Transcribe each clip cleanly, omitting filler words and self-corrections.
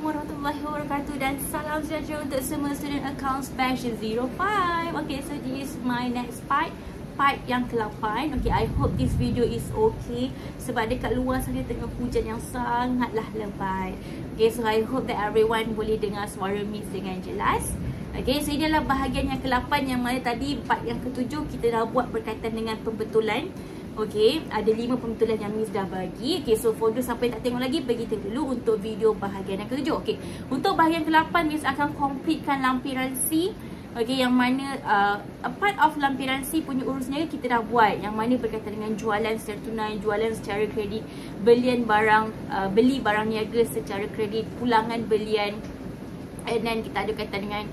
warahmatullahi wabarakatuh dan salam sejahtera untuk semua student account special 05. Okay, so this is my next part yang ke-8. Okay, I hope this video is okay sebab dekat luar sana tengah hujan yang sangatlah lebat. Okay, so I hope that everyone boleh dengar suara Miss dengan jelas. Okay, so ini adalah bahagian yang ke-8 yang mana tadi part yang ke-7 kita dah buat berkaitan dengan pembetulan. Okay, ada 5 pembetulan yang Miss dah bagi. Okay, so for those siapa yang tak tengok lagi, pergi tengok dulu untuk video bahagian yang ke-7. Okay, untuk bahagian ke-8 Miss akan completekan lampiran C. Okay, yang mana a part of lampiran C punya urusnya kita dah buat, yang mana berkaitan dengan jualan secara tunai, jualan secara kredit, belian barang, beli barang niaga secara kredit, pulangan belian, and then kita ada kaitan dengan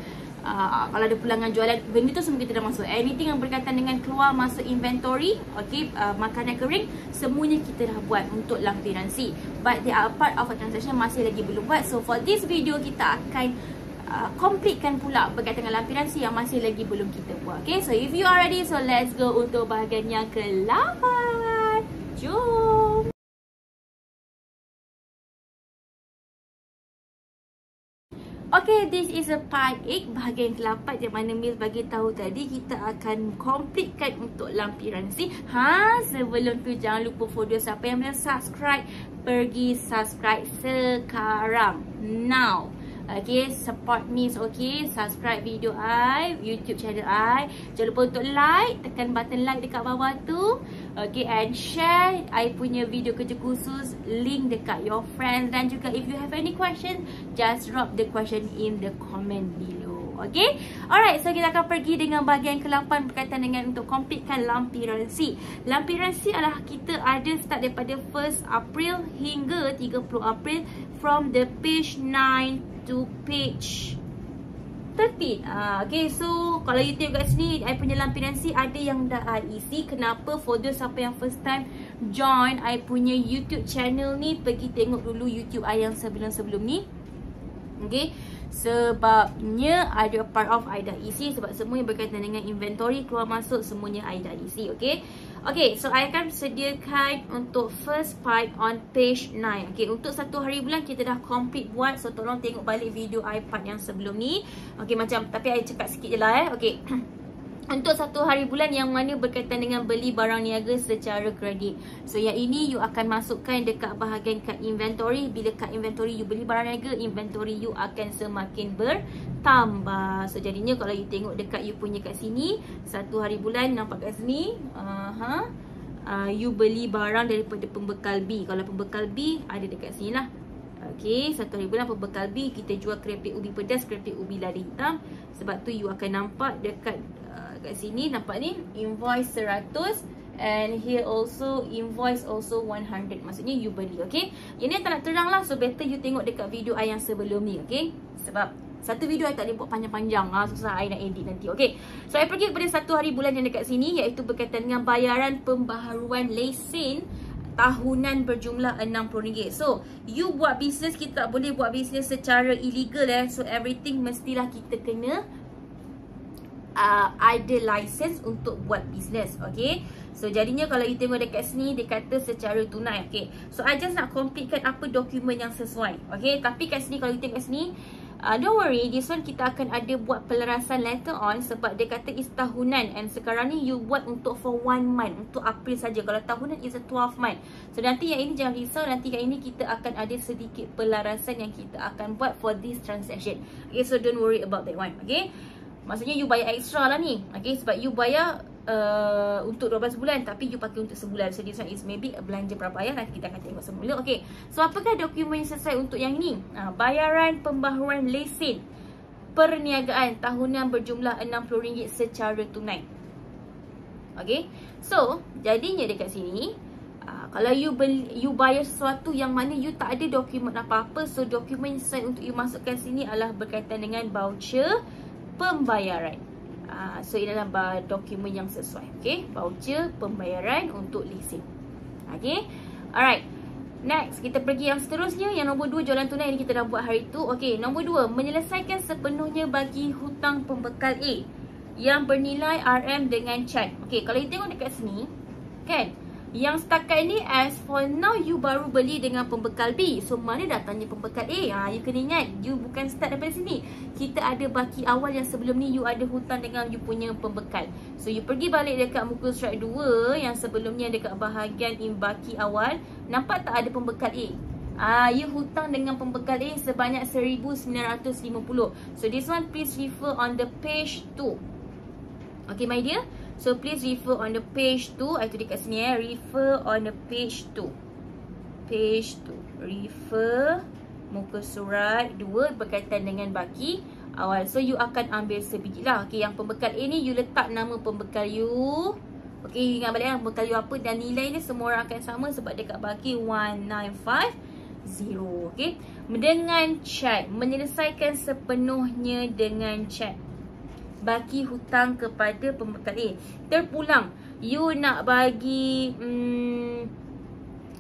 kalau ada pulangan jualan, benda tu semua kita dah masuk. Anything yang berkaitan dengan keluar masuk inventory, okay, makanan kering, semuanya kita dah buat untuk lampiran C. But the part of a transaction masih lagi belum buat. So for this video kita akan completekan pula berkaitan dengan lampiran C yang masih lagi belum kita buat. Okay, so if you are ready, so let's go untuk bahagian yang ke-8. Jom. Okay, this is a part 8, bahagian ke-8 yang mana Miss bagi tahu tadi kita akan completekan untuk lampiran C. Sebelum tu jangan lupa for those siapa yang belum subscribe, pergi subscribe sekarang. Now. Okay, support Miss, okay, subscribe video I, YouTube channel I. Jangan lupa untuk like, tekan button like dekat bawah tu. Okay, and share I punya video kerja khusus, link dekat your friends. Dan juga if you have any question, just drop the question in the comment below. Okay, alright, so kita akan pergi dengan bahagian ke-8 berkaitan dengan untuk completekan lampiran C. Lampiran C adalah kita ada start daripada 1 April hingga 30 April from the page 9 to page 13. Okay, so kalau you tengok kat sini, I punya lampiran C ada yang dah I isi. Kenapa? For those siapa yang first time join I punya YouTube channel ni, pergi tengok dulu YouTube I yang sebelum-sebelum ni. Okay, sebabnya ada part of I dah isi, sebab semua yang berkaitan dengan inventory, keluar masuk, semuanya I dah isi. Okay, okay, so I akan sediakan untuk first part on page 9. Okay, untuk 1 hari bulan kita dah complete buat. So tolong tengok balik video I part yang sebelum ni. Okay, macam, tapi I cakap sikit je lah Okay, untuk 1 hari bulan yang mana berkaitan dengan beli barang niaga secara kredit. So yang ini you akan masukkan dekat bahagian kad inventory. Bila kad inventory you beli barang niaga, inventory you akan semakin bertambah. So jadinya kalau you tengok dekat you punya kat sini, 1 hari bulan nampak kat sini, you beli barang daripada pembekal B. Kalau pembekal B ada dekat sini lah. Okay, 1 hari bulan pembekal B, kita jual keripik ubi pedas, keripik ubi lada hitam. Sebab tu you akan nampak dekat kat sini, nampak ni invoice 100 and here also invoice also 100. Maksudnya you beli. Okay, yang ni tak nak terang lah, so better you tengok dekat video I yang sebelum ni. Okay, sebab satu video I tak boleh buat panjang-panjang, susah I nak edit nanti. Okay, so I pergi kepada 1 hari bulan yang dekat sini, iaitu berkaitan dengan bayaran pembaharuan lesen tahunan berjumlah RM60. So you buat bisnes, kita tak boleh buat bisnes secara illegal So everything mestilah kita kena ada license untuk buat bisnes. Okay, so jadinya kalau you tengok dekat sini, dia kata secara tunai. Okay, so I just nak completekan apa dokumen yang sesuai. Okay, tapi kat sini kalau you tengok kat sini, don't worry, this one kita akan ada buat pelarasan later on, sebab dia kata is tahunan, and sekarang ni you buat untuk for 1 month, untuk April saja. Kalau tahunan is a 12 month. So nanti yang ini jangan risau, nanti yang ini kita akan ada sedikit pelarasan yang kita akan buat for this transaction. Okay, so don't worry about that one. Okay, maksudnya you bayar extra lah ni. Okay, sebab you bayar untuk 12 bulan, tapi you pakai untuk sebulan. So this one is maybe belanja berapa ayah, nanti kita akan tengok semula. Okay, so apakah dokumen yang sesuai untuk yang ni? Bayaran pembaharuan lesen perniagaan tahunan berjumlah RM60 secara tunai. Okay, so jadinya dekat sini, kalau you bayar sesuatu yang mana you tak ada dokumen apa-apa, so dokumen yang sesuai untuk you masukkan sini adalah berkaitan dengan voucher pembayaran. So ini adalah dokumen yang sesuai. Okay, voucher pembayaran untuk lesen. Okay, alright, next kita pergi yang seterusnya. Yang nombor 2, jualan tunai, ini kita dah buat hari tu. Okay, nombor 2, menyelesaikan sepenuhnya bagi hutang pembekal A yang bernilai RM dengan cat. Okay, kalau you tengok dekat sini kan, Yang setakat ni, as for now, you baru beli dengan pembekal B. So, mana datangnya pembekal A? You kena ingat, you bukan start daripada sini. Kita ada baki awal yang sebelum ni you ada hutang dengan you punya pembekal. So, you pergi balik dekat muka surat 2 yang sebelumnya dekat bahagian baki awal. Nampak tak ada pembekal A? You hutang dengan pembekal A sebanyak 1,950. So, this one please refer on the page 2. Okay, my dear. So, please refer on the page 2. Itu dekat sini refer on the page 2. Page 2. Refer muka surat 2 berkaitan dengan baki awal. So, you akan ambil sebiji lah. Okay, yang pembekal A ni, you letak nama pembekal you. Okay, ingat balik pembekal you apa. Dan nilai ni semua orang akan sama sebab dekat baki 1950. Okay. Dengan cek. Menyelesaikan sepenuhnya dengan cek. Baki hutang kepada pembekal A. Terpulang, you nak bagi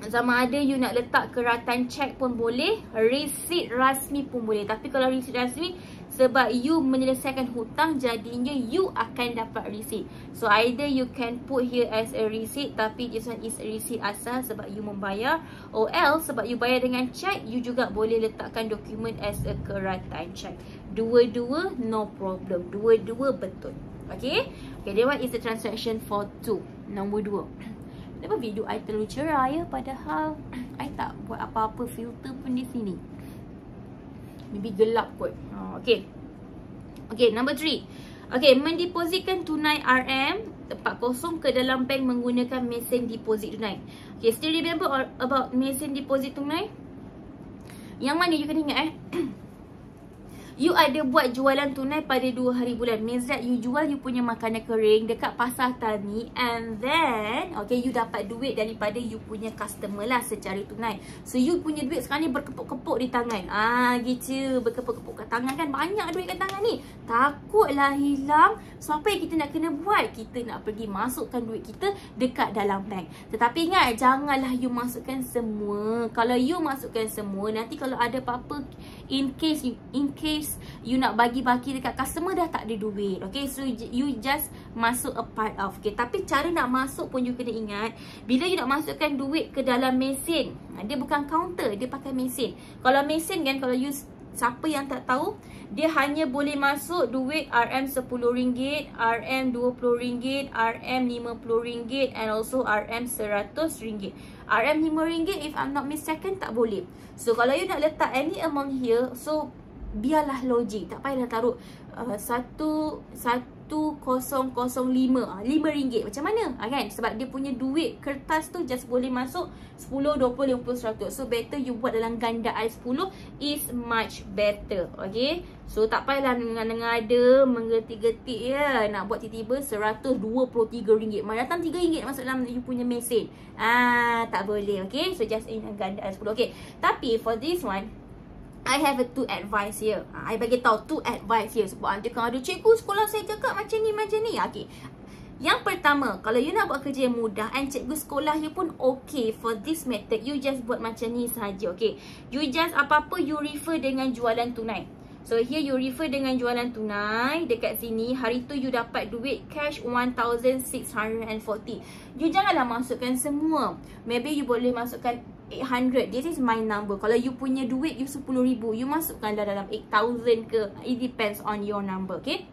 sama ada you nak letak keratan cek pun boleh, resit rasmi pun boleh. Tapi kalau resit rasmi, sebab you menyelesaikan hutang, jadinya you akan dapat resit. So either you can put here as a receipt, tapi this one is a receipt asal sebab you membayar, or else sebab you bayar dengan cek, you juga boleh letakkan dokumen as a keratan cek. Dua-dua no problem, dua-dua betul. Okay, okay, that one is the transaction for 2. Nombor 2. Kenapa video I terlalu cerah ya, padahal I tak buat apa-apa filter pun di sini. Maybe gelap kot. Okay. Okay, number 3. Okay, mendepositkan tunai RM tempat kosong ke dalam bank menggunakan mesin deposit tunai. Okay, still remember about mesin deposit tunai? Yang mana you kena ingat you ada buat jualan tunai pada 2 hari bulan. Means that you jual you punya makanan kering dekat pasar tani, and then okay, you dapat duit daripada you punya customer lah secara tunai. So you punya duit sekarang ni berkepuk-kepuk di tangan. Gitu, berkepuk-kepuk kat tangan kan, banyak duit kat tangan ni. Takutlah hilang. So apa yang kita nak kena buat? Kita nak pergi masukkan duit kita dekat dalam bank. Tetapi ingat, janganlah you masukkan semua. Kalau you masukkan semua, nanti kalau ada apa-apa, in case you nak bagi baki dekat customer, dah tak ada duit. Okay, so you just masuk a part of. Okay, tapi cara nak masuk pun you kena ingat, bila you nak masukkan duit ke dalam mesin, dia bukan counter, dia pakai mesin. Kalau mesin kan, kalau you, siapa yang tak tahu, dia hanya boleh masuk duit RM10, RM20, RM50 and also RM100. RM5 if I'm not mistaken tak boleh. So kalau you nak letak any amount here, so biarlah logik, tak payahlah taruh 1005 RM5 macam mana kan, sebab dia punya duit kertas tu just boleh masuk 10, 20, 50, 100. So better you buat dalam gandaan 10 is much better. Okay, so tak payahlah ngada-ngada menggetik-getik ya, nak buat tiba-tiba RM123, mana datang RM3 masuk dalam you punya mesin. Tak boleh. Okay, so just in gandaan 10. Okay, tapi for this one I have a 2 advice here. I bagi tahu 2 advice here. Sebab nanti kan ada cikgu sekolah saya cakap macam ni. Okay. Yang pertama, kalau you nak buat kerja yang mudah, and cikgu sekolah you pun okay for this method, you just buat macam ni saja. Okay, you just apa-apa you refer dengan jualan tunai. So here you refer dengan jualan tunai. Dekat sini hari tu you dapat duit cash 1,640. You janganlah masukkan semua. Maybe you boleh masukkan 800. This is my number. Kalau you punya duit you 10,000, you masukkanlah dalam 8,000 ke. It depends on your number. Okay,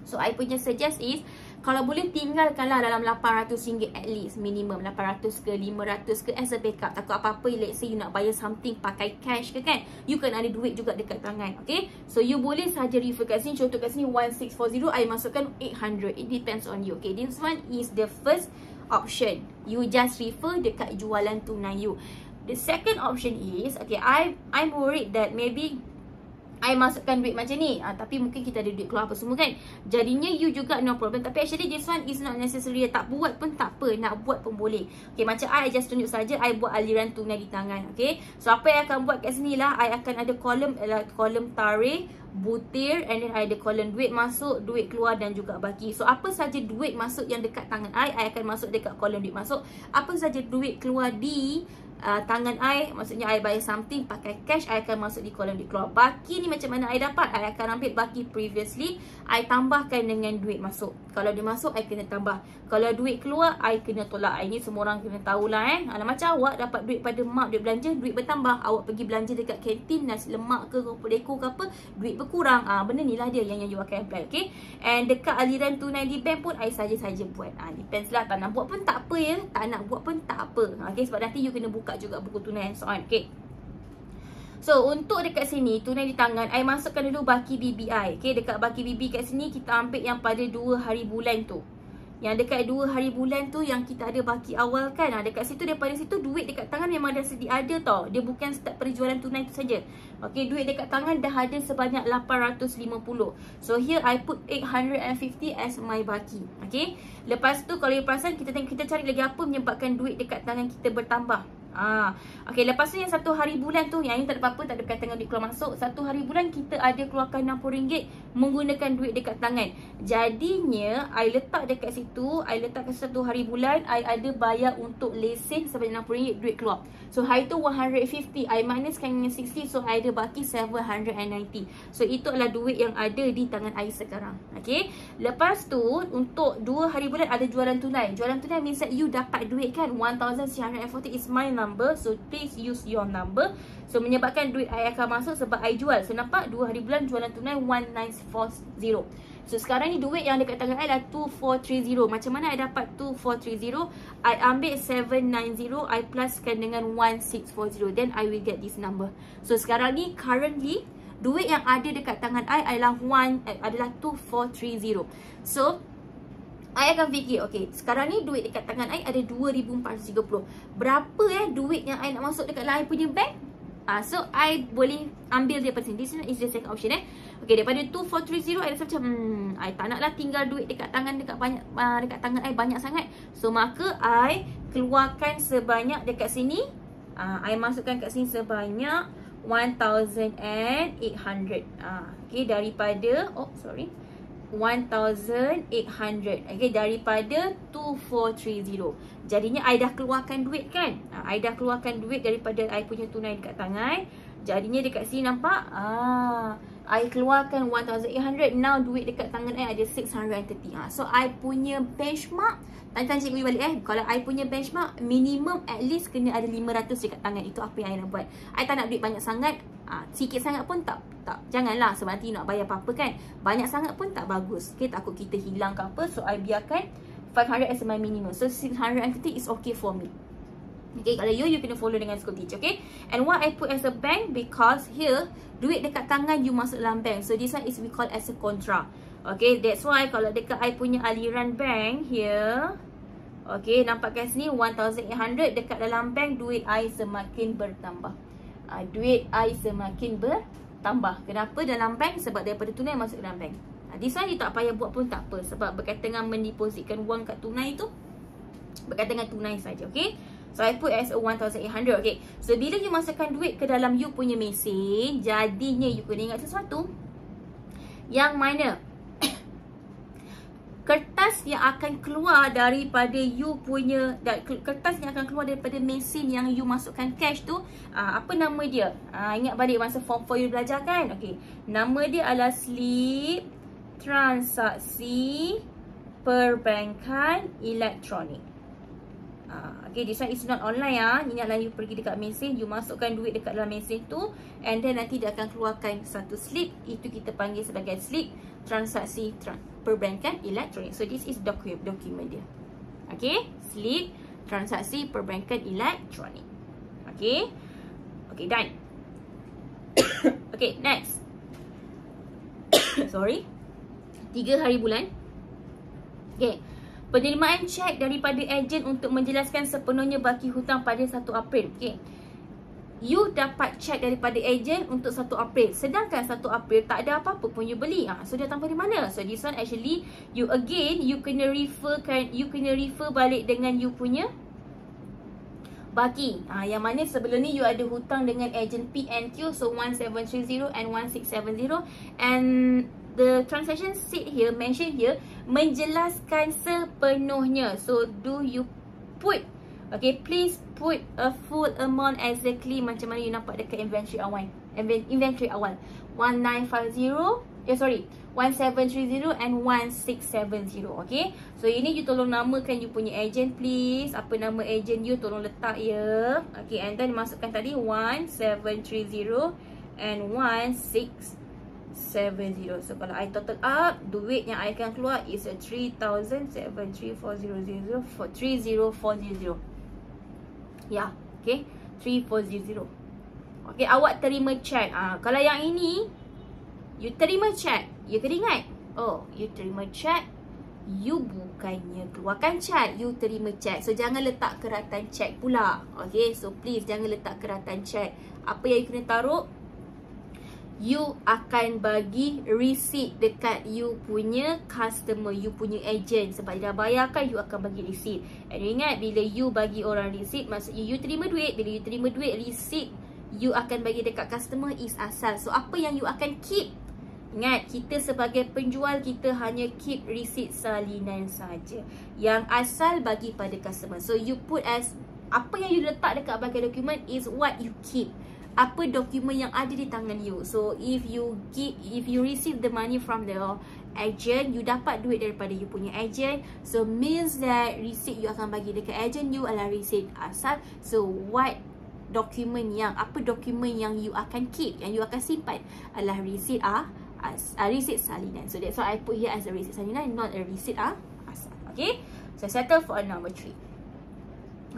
so I punya suggest is, kalau boleh tinggalkanlah dalam RM800 at least, minimum 800 ke 500 ke as a backup. Takut apa-apa, let's say you nak bayar something pakai cash ke kan, you kan ada duit juga dekat tangan. Okay, so you boleh saja refer kat sini. Contoh kat sini 1640, I masukkan 800. It depends on you. Okay, this one is the first option. You just refer dekat jualan tunai you. The second option is, okay, I'm worried that maybe I masukkan duit macam ni, tapi mungkin kita ada duit keluar apa semua kan, jadinya you juga no problem. Tapi actually this one is not necessary. Tak buat pun tak apa, nak buat pun boleh. Okay, macam I just tunjuk saja I buat aliran tunai di tangan. Okay, so apa yang akan buat kat sini lah, I akan ada kolom tarikh, butir, and then I ada kolom duit masuk, duit keluar dan juga baki. So apa saja duit masuk yang dekat tangan I akan masuk dekat kolom duit masuk. Apa saja duit keluar di tangan I, maksudnya I bayar something pakai cash, I akan masuk di kolom duit keluar. Baki ni macam mana I dapat? I akan ambil baki previously, I tambahkan dengan duit masuk. Kalau dia masuk, I kena tambah. Kalau duit keluar, I kena tolak. Ini semua orang kena tahulah macam awak dapat duit pada mak, duit belanja, duit bertambah. Awak pergi belanja dekat kantin, nasi lemak ke, keropok leko ke apa, duit berkurang. Benda ni lah dia yang you akan apply, okay? And dekat aliran tunai di bank pun, I saja-saja buat. Depends lah, tak nak buat pun tak apa ya. Tak nak buat pun tak apa. Okay, sebab nanti you kena buka juga buku tunai and so on. Okay, so untuk dekat sini tunai di tangan, I masukkan dulu baki BBI. Okay, dekat baki BB kat sini kita ambil yang pada 2 hari bulan tu. Yang dekat 2 hari bulan tu yang kita ada baki awal kan. Dekat situ, daripada situ duit dekat tangan memang dah sedia ada tau. Dia bukan start perjualan tunai tu saja. Okay, duit dekat tangan dah ada sebanyak 850. So here I put 850 as my baki. Okay, lepas tu kalau you perasan, kita cari lagi apa menyebabkan duit dekat tangan kita bertambah. Okay, lepas tu yang 1 hari bulan tu, yang ini tak ada apa-apa, tak ada berkaitan dengan duit keluar masuk. 1 hari bulan kita ada keluarkan RM60 menggunakan duit dekat tangan. Jadinya I letak dekat situ, I letakkan 1 hari bulan, I ada bayar untuk lesen sebanyak RM60 duit keluar. So hari tu 150, I minuskan dengan 60, so I ada baki 790. So itu adalah duit yang ada di tangan I sekarang. Okay, lepas tu untuk 2 hari bulan ada jualan tunai. Jualan tunai means that you dapat duit kan, 1,640 is my number, so please use your number. So menyebabkan duit I akan masuk sebab I jual. So nampak 2 hari bulan jualan tunai 1940. So sekarang ni duit yang dekat tangan I adalah 2430. Macam mana I dapat 2430? I ambil 790, I pluskan dengan 1640, then I will get this number. So sekarang ni currently duit yang ada dekat tangan I adalah 2430. So I akan fikir, okay, sekarang ni duit dekat tangan I ada 2430. Berapa duit yang I nak masuk dekat I punya bank? So I boleh ambil daripada sini. This is the second option Okay, daripada 2430 I rasa macam I tak naklah tinggal duit dekat tangan dekat tangan I banyak sangat. So maka I keluarkan sebanyak dekat sini. I masukkan kat sini sebanyak 1,800. Okay, daripada 1,800. Okay, daripada 2430. Jadinya I dah keluarkan duit kan. I dah keluarkan duit daripada I punya tunai dekat tangan. Jadinya dekat sini nampak, I keluarkan 1,800. Now duit dekat tangan I ada 630. So I punya benchmark, tanya cikgu balik kalau I punya benchmark minimum at least kena ada 500 dekat tangan. Itu apa yang I nak buat. I tak nak duit banyak sangat. Sikit sangat pun tak janganlah, sebab nanti nak bayar apa-apa kan. Banyak sangat pun tak bagus. Okay, takut kita hilang ke apa. So I biarkan 500 as my minimum. So 650 is okay for me. Okay, kalau you kena follow dengan school teacher. Okay, and what I put as a bank, because here duit dekat tangan you masuk dalam bank. So this one is we call as a contra. Okay, that's why kalau dekat I punya aliran bank here, okay, nampak kat sini 1,800 dekat dalam bank, duit I semakin bertambah. Duit I semakin bertambah. Kenapa dalam bank? Sebab daripada tunai masuk dalam bank. This one you tak payah buat pun tak apa, sebab berkaitan dengan mendepositkan wang kat tunai tu, berkaitan dengan tunai saja. Okay, so I put as a 1,800. Okay, so bila you masukkan duit ke dalam you punya mesin, jadinya you kena ingat sesuatu, yang mana kertas yang akan keluar daripada you punya, kertas yang akan keluar daripada mesin yang you masukkan cash tu, apa nama dia? Ingat balik masa form 4 you belajar kan? Okay, nama dia adalah slip transaksi perbankan elektronik. Okay, this one is not online Ingatlah you pergi dekat mesin, you masukkan duit dekat dalam mesin tu, and then nanti dia akan keluarkan satu slip. Itu kita panggil sebagai slip transaksi perbankan elektronik. So this is document dia. Okay, slip transaksi perbankan elektronik. Okay, okay, done. Okay, next. Sorry, 3 hari bulan. Okay, penerimaan cek daripada ejen untuk menjelaskan sepenuhnya baki hutang pada 1 April. Okay, you dapat cek daripada ejen untuk 1 April. Sedangkan 1 April tak ada apa-apa pun you beli. So dia datang dari mana? So this one actually you kena refer balik dengan you punya baki. Yang mana sebelum ni you ada hutang dengan ejen PNQ, so 1730 and 1670, and the transaction sheet here mention here menjelaskan sepenuhnya. So do you put Okay, please put a full amount exactly macam mana you nampak dekat inventory awal. Inventory awal 1950, 1730 and 1670. Okay, so ini you tolong namakan you punya agent please. Apa nama agent you tolong letak ya. Okay, and then masukkan tadi 1730 and 1670. So kalau I total up, duit yang I akan keluar is 3,734,000 for 30,400. Ya, okay, 3400. Okay, awak terima cek. Kalau yang ini you terima cek, you kena ingat. Oh, you terima cek, you bukannya keluarkan cek, you terima cek. So jangan letak keratan cek pula. Okay, so please jangan letak keratan cek. Apa yang you kena taruh, you akan bagi receipt dekat you punya customer, you punya agent. Sebab dia dah bayarkan, you akan bagi receipt. And ingat, bila you bagi orang receipt, maksudnya you terima duit. Bila you terima duit, receipt you akan bagi dekat customer is asal. So apa yang you akan keep, ingat, kita sebagai penjual, kita hanya keep receipt salinan saja. Yang asal bagi pada customer. So you put as, apa yang you letak dekat bahagian dokumen is what you keep. Apa dokumen yang ada di tangan you. So if you receive the money from the agent, you dapat duit daripada you punya agent, so means that receipt you akan bagi dekat agent you adalah receipt asal. So what dokumen yang, apa dokumen yang you akan keep, yang you akan simpan adalah receipt receipt salinan. So that's why I put here as a receipt salinan, not a receipt asal. Okay, so settle for number 3.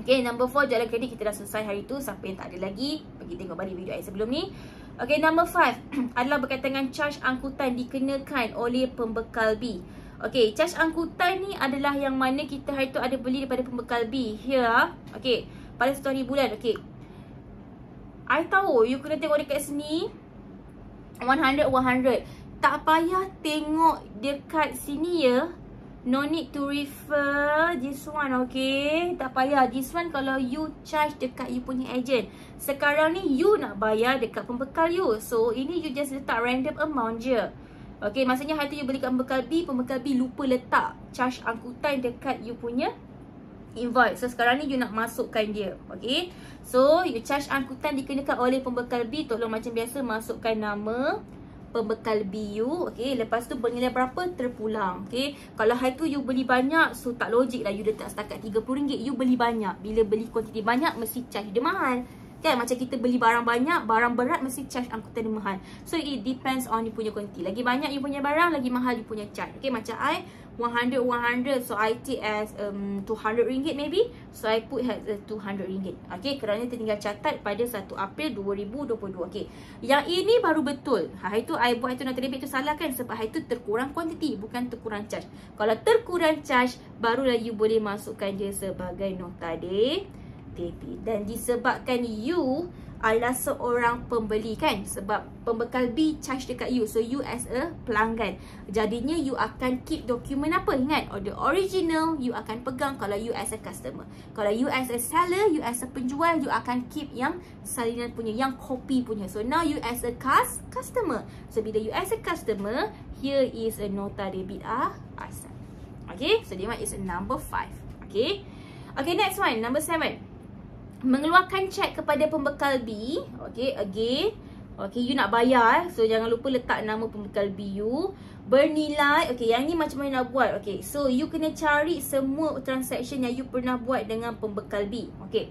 Okay, number 4, jalan kredit kita dah selesai hari tu. Siapa yang tak ada lagi, pergi tengok balik video saya sebelum ni. Okay, number 5 adalah berkaitan dengan charge angkutan dikenakan oleh pembekal B. Okay, charge angkutan ni adalah yang mana kita hari tu ada beli daripada pembekal B. Here, okay, pada 1 hari bulan. Okay, I tahu you kena tengok dekat sini 100. Tak payah tengok dekat sini ya. No need to refer this one, okay? Tak payah. This one kalau you charge dekat you punya agent. Sekarang ni you nak bayar dekat pembekal you. So ini you just letak random amount je. Okay, maksudnya hari tu you beli kat pembekal B lupa letak charge angkutan dekat you punya invoice. So sekarang ni you nak masukkan dia. Okay, so you charge angkutan dikenakan oleh pembekal B. Tolong macam biasa masukkan nama pembekal BU. Okay, lepas tu bernilai berapa terpulang. Okay, kalau hari tu you beli banyak, so tak logik lah you letak setakat RM30. You beli banyak, bila beli kuantiti banyak mesti charge dia mahal kan. Macam kita beli barang banyak, barang berat, mesti charge angkutan dia mahal. So it depends on you punya kuantiti. Lagi banyak you punya barang, lagi mahal you punya charge. Okay, macam I 100, so I take as RM200 maybe. So I put as RM200. Okay, kerana tinggal catat pada 1 April 2022. Okay, yang ini baru betul. Hari tu I buat itu nota debit tu salah kan. Sebab hari tu terkurang kuantiti, bukan terkurang charge. Kalau terkurang charge, barulah you boleh masukkan dia sebagai nota debit. Dan disebabkan you adalah seorang pembeli kan, sebab pembekal B charge dekat you, so you as a pelanggan, jadinya you akan keep dokumen apa? Ingat, the original you akan pegang kalau you as a customer. Kalau you as a seller, you as a penjual, you akan keep yang salinan punya, yang kopi punya. So now you as a customer. So bila you as a customer, here is a nota debit asal. Okay, so that is number 5. Okay, okay, next one, number 7. Mengeluarkan cek kepada pembekal B. Okay, again, okay, you nak bayar, so jangan lupa letak nama pembekal B you. Bernilai, okay, yang ni macam mana nak buat? Okay, so you kena cari semua transaction yang you pernah buat dengan pembekal B. Okay,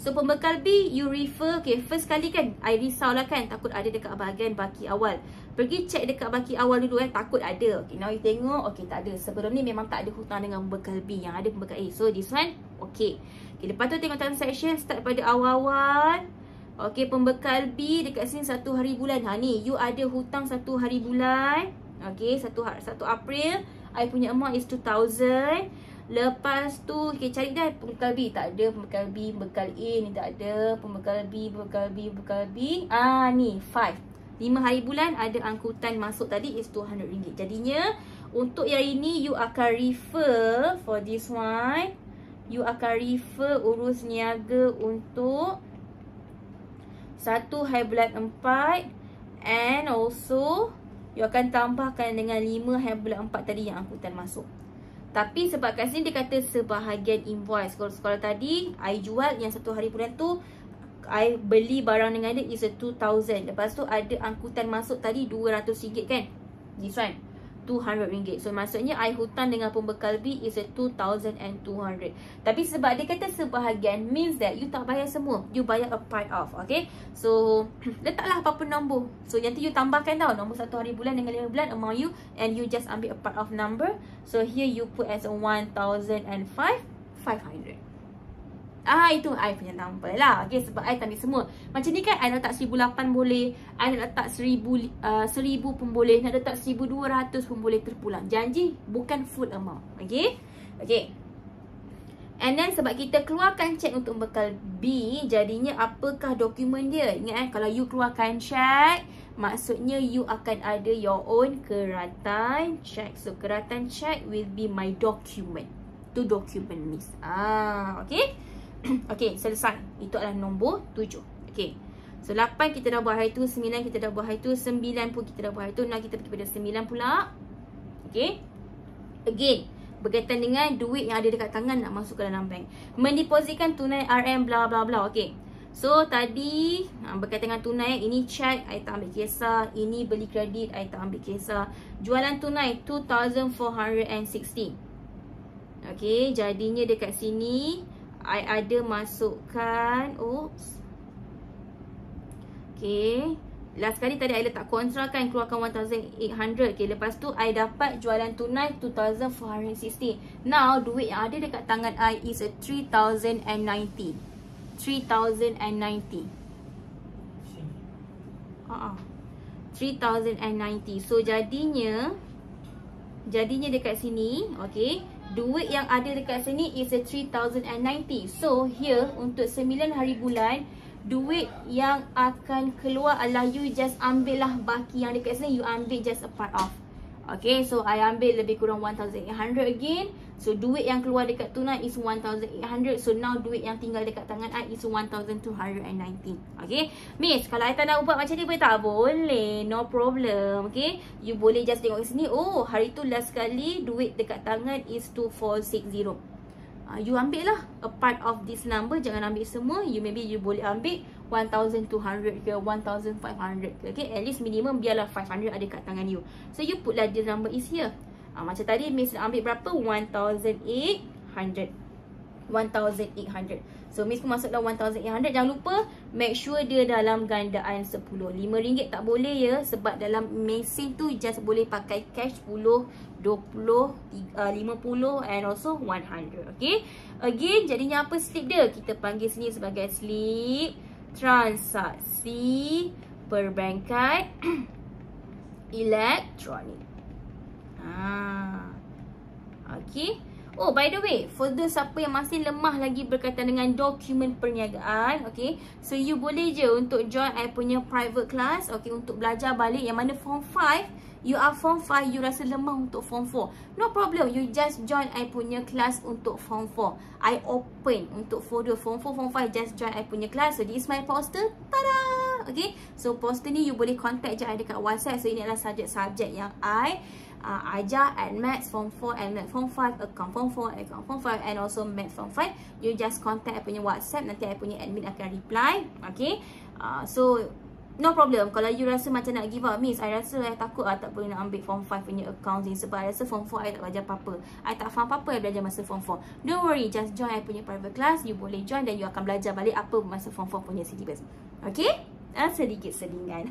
so pembekal B you refer. Okay, first kali kan I risau lah kan, takut ada dekat bahagian baki awal. Pergi cek dekat baki awal dulu takut ada. Okay, now you tengok, okay, tak ada. Sebelum ni memang tak ada hutang dengan pembekal B, yang ada pembekal A. So this one, okay. Okay, lepas tu tengok transaction start pada awal-awal. Okay, pembekal B dekat sini 1 hari bulan. Ni you ada hutang 1 hari bulan. Okay, 1 April. I punya amount is 2,000. Lepas tu, okay, cari dah pembekal B. Tak ada pembekal B, pembekal A ni tak ada. Pembekal B. Ni 5 hari bulan ada angkutan masuk tadi is RM200. Jadinya untuk yang ini you akan refer for this one. You akan refer urus niaga untuk 1 hari bulan 4. And also you akan tambahkan dengan 5 hari bulan 4 tadi yang angkutan masuk. Tapi sebab kat sini dia kata sebahagian invoice. Kalau tadi I jual yang 1 hari bulan tu, I beli barang dengan dia is a 2,000. Lepas tu ada angkutan masuk tadi RM200 kan. This one RM200. So maksudnya I hutang dengan pembekal B is a 2,200. Tapi sebab dia kata sebahagian, means that you tak bayar semua, you bayar a part of. Okay, so letaklah apa-apa nombor. So nanti you tambahkan tau, nombor 1 hari bulan dengan 5 bulan amount you, and you just ambil a part of number. So here you put as a 1,005 500. Itu I punya number lah. Okay, sebab I tak ambil semua. Macam ni kan, I nak letak 1,800 boleh, I nak letak 1,000 pun boleh, nak letak 1,200 pun boleh terpulang. Janji bukan full amount. Okay, okay. And then sebab kita keluarkan cek untuk bekal B, jadinya apakah dokumen dia? Ingat kalau you keluarkan cek, maksudnya you akan ada your own keratan cek. So keratan cek will be my document. Tu document list. Okay. Okay, selesai. Itu adalah nombor 7. Okay, so 8 kita dah buat hari tu, 9 kita dah buat hari tu, 9 pun kita dah buat hari tu. Now kita pergi pada 9 pula. Okay, again berkaitan dengan duit yang ada dekat tangan nak masuk ke dalam bank. Mendepositkan tunai RM bla bla bla. Okay, so tadi berkaitan dengan tunai, ini cek, I tak ambil kisah. Ini beli kredit, I tak ambil kisah. Jualan tunai 2,460. Okay, jadinya dekat sini I ada masukkan, oops. Okay, last kali tadi I letak kontra kan, keluarkan 1,800. Okay, lepas tu I dapat jualan tunai 2,460. Now duit yang ada dekat tangan I is a 3,090. 3,090. 3,090. So jadinya dekat sini, okay, duit yang ada dekat sini is a 3,090. So here untuk 9 hari bulan, duit yang akan keluar adalah you just ambil lah baki yang dekat sini, you ambil just a part of. Okay, so I ambil lebih kurang 1,800 again. So duit yang keluar dekat tunai is 1,800. So now duit yang tinggal dekat tangan I is 1,290. Okay, Miss, kalau I tak nak buat macam ni boleh tak? Boleh, no problem. Okay, you boleh just tengok ke sini. Oh, hari tu last kali duit dekat tangan is 2,460. You ambil lah a part of this number. Jangan ambil semua. Maybe you boleh ambil 1,200 ke 1,500 ke. Okay, at least minimum biarlah 500 ada kat tangan you. So you put lah the number is here. Macam tadi Miss nak ambil berapa? 1,800. 1,800. So Miss pun masuklah 1,800. Jangan lupa make sure dia dalam gandaan 10. RM5 tak boleh ya, sebab dalam mesin tu just boleh pakai cash 10, 20, 50 and also 100. Okay, again jadinya apa slip dia? Kita panggil sini sebagai slip transaksi perbankan elektronik. Okay. Oh, by the way, for those siapa yang masih lemah lagi berkaitan dengan dokumen perniagaan, okay, so you boleh je untuk join I punya private class, okay, untuk belajar balik yang mana form 5, you are form 5, you rasa lemah untuk form 4, no problem, you just join I punya class untuk form 4. I open untuk folder form 4, form 5, just join I punya class. So this is my poster. Tada! Okay, so poster ni you boleh contact je I dekat WhatsApp. So ini adalah subjek-subjek yang I ajar at Maths Form 4 and Maths Form 5, Account Form 4, Account Form 5 and also Maths Form 5. You just contact I punya WhatsApp, nanti I punya admin akan reply. Okay, so no problem. Kalau you rasa macam nak give up, Miss, I rasa I takut tak boleh nak ambil Form 5 punya accounting sebab I rasa Form 4 I tak belajar apa-apa, I tak faham apa-apa I belajar masa Form 4. Don't worry, just join I punya private class. You boleh join dan you akan belajar balik apa masa Form 4 punya syllabus. Okay, sedikit selingan.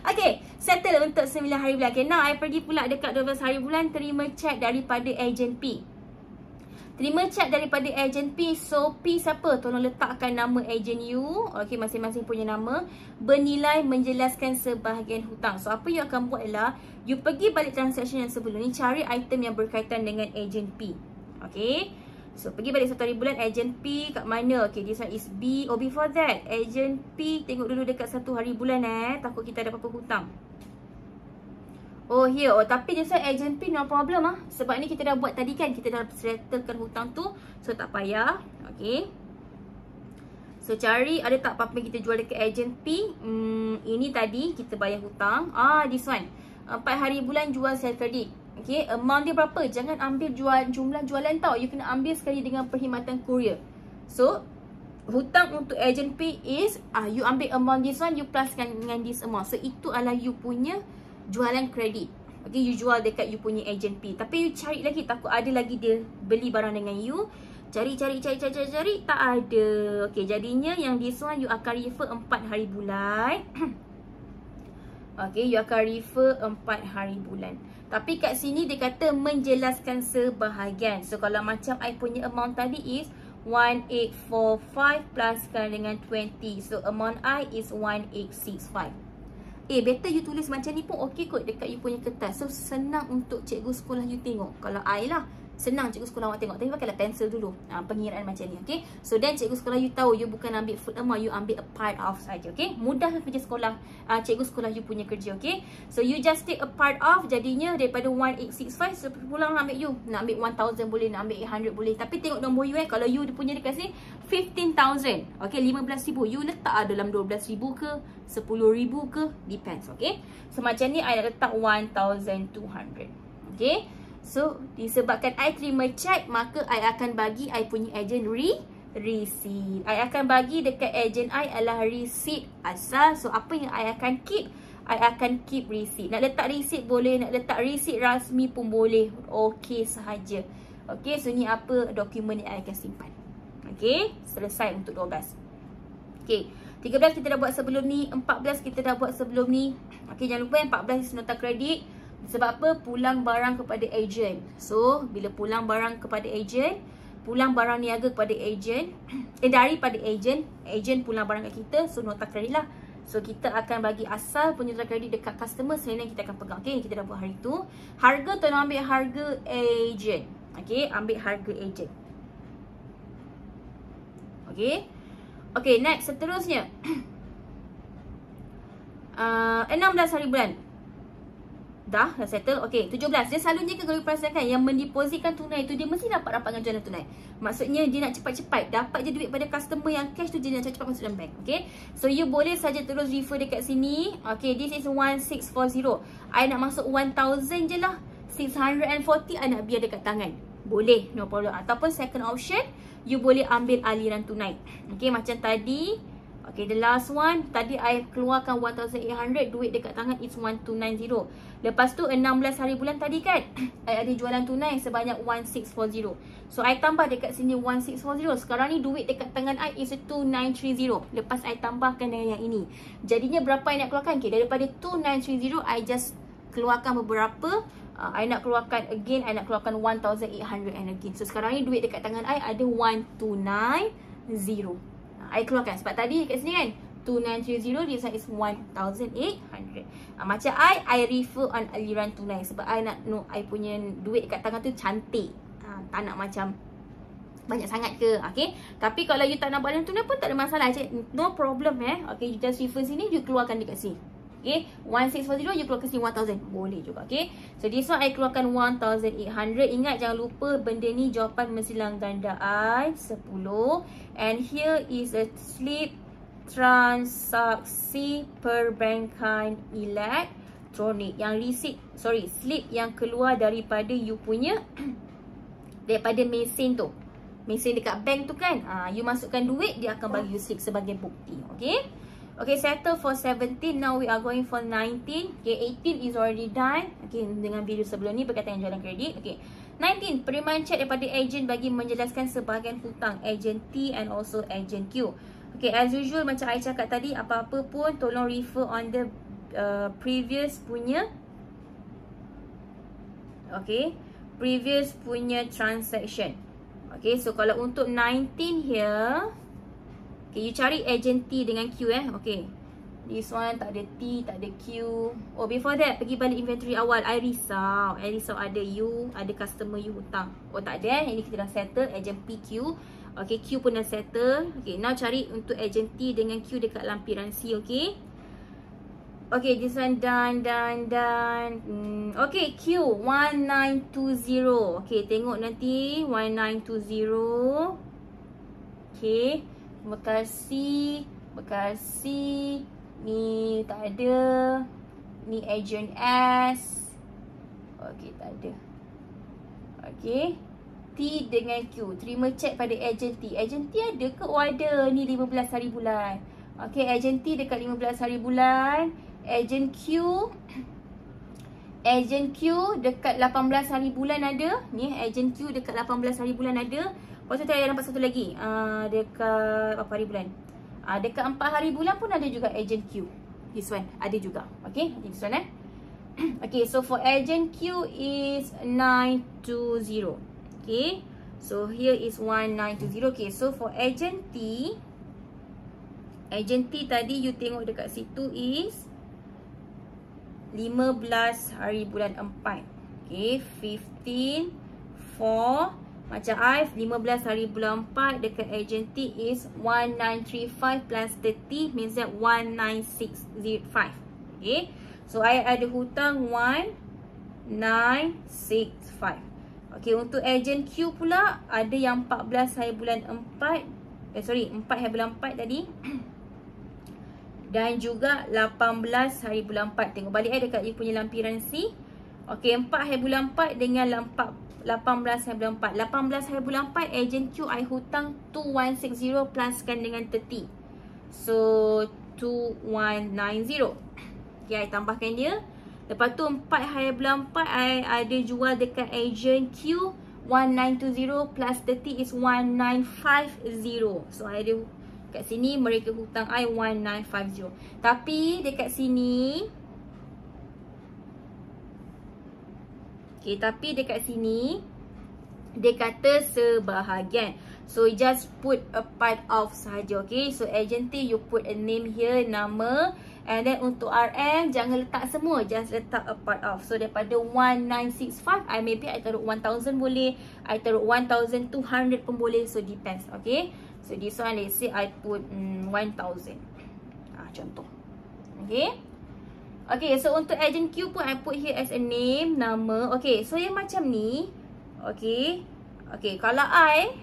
Okay, settle untuk 9 hari bulan. Okay, now I pergi pula dekat 12 hari bulan, terima cek daripada ejen P. Terima cek daripada ejen P. So P siapa? Tolong letakkan nama ejen you. Okay, masing-masing punya nama. Bernilai menjelaskan sebahagian hutang. So apa you akan buat ialah, you pergi balik transaction yang sebelum ni, cari item yang berkaitan dengan ejen P. Okay, so pergi balik 1 hari bulan, ejen P kat mana? Okay, this one is B. Oh, before that, ejen P tengok dulu dekat 1 hari bulan takut kita ada apa-apa hutang. Oh, here. Oh, tapi this one ejen P no problem sebab ni kita dah buat tadi kan, kita dah settlekan hutang tu. So tak payah. Okay, so cari ada tak apa-apa kita jual dekat ejen P. Ini tadi kita bayar hutang. This one 4 hari bulan jual sell credit. Okay, amount dia berapa? Jangan ambil jumlah jualan tau. You kena ambil sekali dengan perkhidmatan courier. So, hutang untuk agent pay is, you ambil amount this one, you pluskan dengan this amount. So, itu adalah you punya jualan kredit. Okay, you jual dekat you punya agent pay. Tapi you cari lagi, takut ada lagi dia beli barang dengan you. Cari, tak ada. Okay, jadinya yang this one, you akan refer 4 hari bulan. Okay, you akan refer 4 hari bulan. Tapi kat sini dia kata menjelaskan sebahagian. So, kalau macam I punya amount tadi is 1845 pluskan dengan 20. So, amount I is 1865. Better you tulis macam ni pun okey kot dekat you punya kertas. So, senang untuk cikgu sekolah you tengok. Kalau I lah, senang cikgu sekolah awak tengok. Tapi pakailah pensel dulu. Pengiraan macam ni, okay. So, then cikgu sekolah you tahu, you bukan ambil full amount, you ambil a part of saja, okay. Mudah kerja sekolah, cikgu sekolah you punya kerja, okay. So, you just take a part of, jadinya daripada 1865, so pulang ambil you. Nak ambil 1000 boleh, nak ambil 800 boleh. Tapi tengok nombor you kalau you punya dekat sini, 15,000, okay, 15,000. You letak dalam 12,000 ke, 10,000 ke, depends, okay. So, macam ni, I nak letak 1,200, okay. So, disebabkan I terima cek, maka I akan bagi I punya agent receipt. I akan bagi dekat agent I adalah receipt asal. So, apa yang I akan keep? I akan keep receipt. Nak letak receipt boleh, nak letak receipt rasmi pun boleh. Okey sahaja. Okey, so ni apa dokumen yang I akan simpan. Okey, selesai untuk 12. Okey, 13 kita dah buat sebelum ni, 14 kita dah buat sebelum ni. Okey, jangan lupa yang 14 nota kredit. Sebab apa? Pulang barang kepada ejen. So, bila pulang barang kepada ejen, pulang barang niaga kepada ejen, daripada ejen pulang barang kat kita, so nota kredit lah. So, kita akan bagi asal punya nota kredit dekat customer, selain kita akan pegang. Okay, kita dah buat hari tu. Harga, tolong ambil harga ejen. Okay, ambil harga ejen. Okay. Okay, next, seterusnya. 16 hari bulan. Dah settle. Okay, 17. Dia selalunya kalau perasakan yang mendepositkan tunai tu, dia mesti dapat dengan jualan tunai. Maksudnya dia nak cepat-cepat dapat je duit pada customer yang cash tu, dia nak cepat-cepat masuk dalam bank. Okay, so you boleh saja terus refer dekat sini. Okay, this is 1640. I nak masuk 1000 je lah. 640 I nak biar dekat tangan. Boleh, no problem. Ataupun second option, you boleh ambil aliran tunai. Okay, macam tadi. Okay, the last one, tadi I keluarkan 1800, duit dekat tangan is 1290. Lepas tu 16 hari bulan tadi kan, I ada jualan tunai sebanyak 1640. So, I tambah dekat sini 1640. Sekarang ni duit dekat tangan I is 2930. Lepas I tambahkan dengan yang ini. Jadinya berapa I nak keluarkan? Okay, daripada 2930, I just keluarkan beberapa. I nak keluarkan again, I nak keluarkan 1800 and again. So, sekarang ni duit dekat tangan I ada 1290. I keluarkan sebab tadi kat sini kan 2930, this one is 1800. Macam I refer on aliran tunai sebab I nak I punya duit kat tangan tu cantik. Tak nak macam banyak sangat ke. Okay, tapi kalau you tak nak buat aliran tunai pun tak ada masalah. No problem Okay, you just refer sini, you keluarkan dekat sini. Okay, 1640, you keluarkan sini 1000. Boleh juga. Okay, so this one I keluarkan 1800. Ingat jangan lupa benda ni jawapan mensilang ganda I 10. And here is a slip transaksi perbankan elektronik. Yang receipt, slip yang keluar daripada you punya daripada mesin tu. Mesin dekat bank tu kan. You masukkan duit, dia akan bagi you slip sebagai bukti. Okay. Okay, settle for 17. Now we are going for 19. Okay, 18 is already done. Okay, dengan video sebelum ni berkaitan dengan jualan kredit. Okay, 19. Penerimaan cek daripada ejen bagi menjelaskan sebahagian hutang ejen T and also ejen Q. Okay, as usual macam I cakap tadi, apa-apa pun tolong refer on the previous punya. Okay, previous punya transaction. Okay, so kalau untuk 19 here, okay, you cari agent T dengan Q Okay, this one tak ada T, tak ada Q. Oh, before that, pergi balik inventory awal. I risau ada you, ada customer you hutang. Oh, tak ada Ini kita dah settle, agent PQ. Okay, Q pun dah settle. Okay, now cari untuk agent T dengan Q dekat lampiran C. Okay, okay, this one done. Okay, Q 1920. Okay, tengok nanti 1920. Okay, Bekasi. Ni tak ada. Ni agent S. Okey, tak ada. Okey. T dengan Q. Terima cek pada ejen T. Ejen T ada ke? Oh ada. Ni 15 hari bulan. Okey, ejen T dekat 15 hari bulan. Ejen Q dekat 18 hari bulan ada. Ni ejen Q dekat 18 hari bulan ada. Lepas tu saya nampak satu lagi. Dekat berapa hari bulan? Dekat 4 hari bulan pun ada juga ejen Q. This one ada juga. Okay, this one Okay, so for agent Q is 920. Okay, so here is 1920. Okay, so for agent T tadi you tengok dekat situ is 15 hari bulan 4. Okay, 15 4 macam I 15 hari bulan 4 dekat agent T is 1935 plus 30 means that 1965. Okay, so I ada hutang 1965. Okay, untuk agent Q pula ada yang 14 hari bulan 4 4 hari bulan 4 tadi dan juga 18 hari bulan 4. Tengok balik dekat you punya lampiran C. Okay, 4 hari bulan 4 dengan 18 hari bulan 4. 18 hari bulan 4 agent Q I hutang 2160 pluskan dengan 30. So 2190. Okay, I tambahkan dia. Lepas tu 4 hari bulan 4 I ada jual dekat agent Q 1920 plus 30 is 1950. So I ada kat sini mereka hutang I 1950. Tapi dekat sini dia kata sebahagian. So just put a part of sahaja. Okay, so agent T you put a name here, nama. And then untuk RM jangan letak semua, just letak a part of. So daripada 1965 maybe I taruh 1000 boleh, I taruh 1200 pun boleh. So depends. Okay, so this one let's say I put 1000 contoh. Okay. Okay, so untuk agent Q pun I put here as a name, nama. Okay, so yang macam ni. Okay, okay, kalau I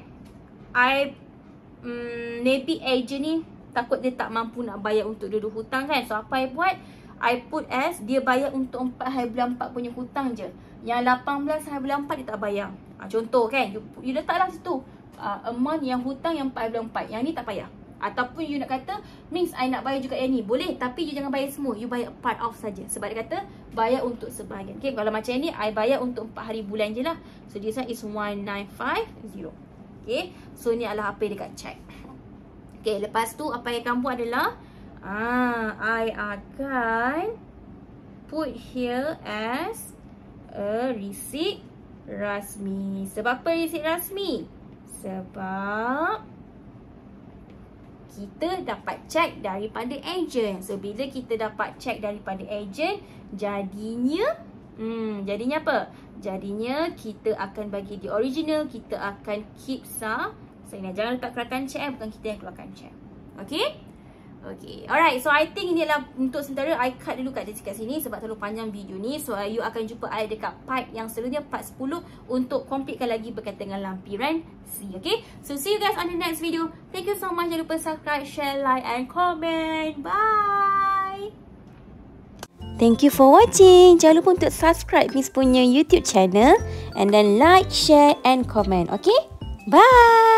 maybe agent ni takut dia tak mampu nak bayar untuk duduk hutang kan. So apa I buat? I put as dia bayar untuk 4 hari bulan 4 punya hutang je. Yang 18 hari bulan 4 dia tak bayar. Contoh kan, you letaklah situ amount yang hutang yang 4 hari bulan 4. Yang ni tak payah. Ataupun you nak kata, means I nak bayar juga yang ni. Boleh, tapi you jangan bayar semua. You bayar part off saja. Sebab dia kata bayar untuk sebahagian. Okay, kalau macam ni I bayar untuk 4 hari bulan je lah. So this one is 1950. Okay, so ni adalah apa yang dekat check. Okay, lepas tu apa yang akan buat adalah I akan put here as a receipt rasmi. Sebab apa receipt rasmi? Sebab kita dapat cek daripada agent. So bila kita dapat cek daripada agent, jadinya apa? Jadinya kita akan bagi di original, kita akan keep sah. Jangan letak keluarkan cek, bukan kita yang keluarkan cek. Okay? Okay. Alright, so I think ini adalah untuk sementara I cut dulu kat sini sebab terlalu panjang video ni. So you akan jumpa I dekat part yang seterusnya, part 10 untuk completekan lagi berkaitan dengan lampiran C. Okay? So see you guys on the next video. Thank you so much. Jangan lupa subscribe, share, like and comment. Bye! Thank you for watching. Jangan lupa untuk subscribe Miss punya YouTube channel and then like, share and comment. Okay? Bye!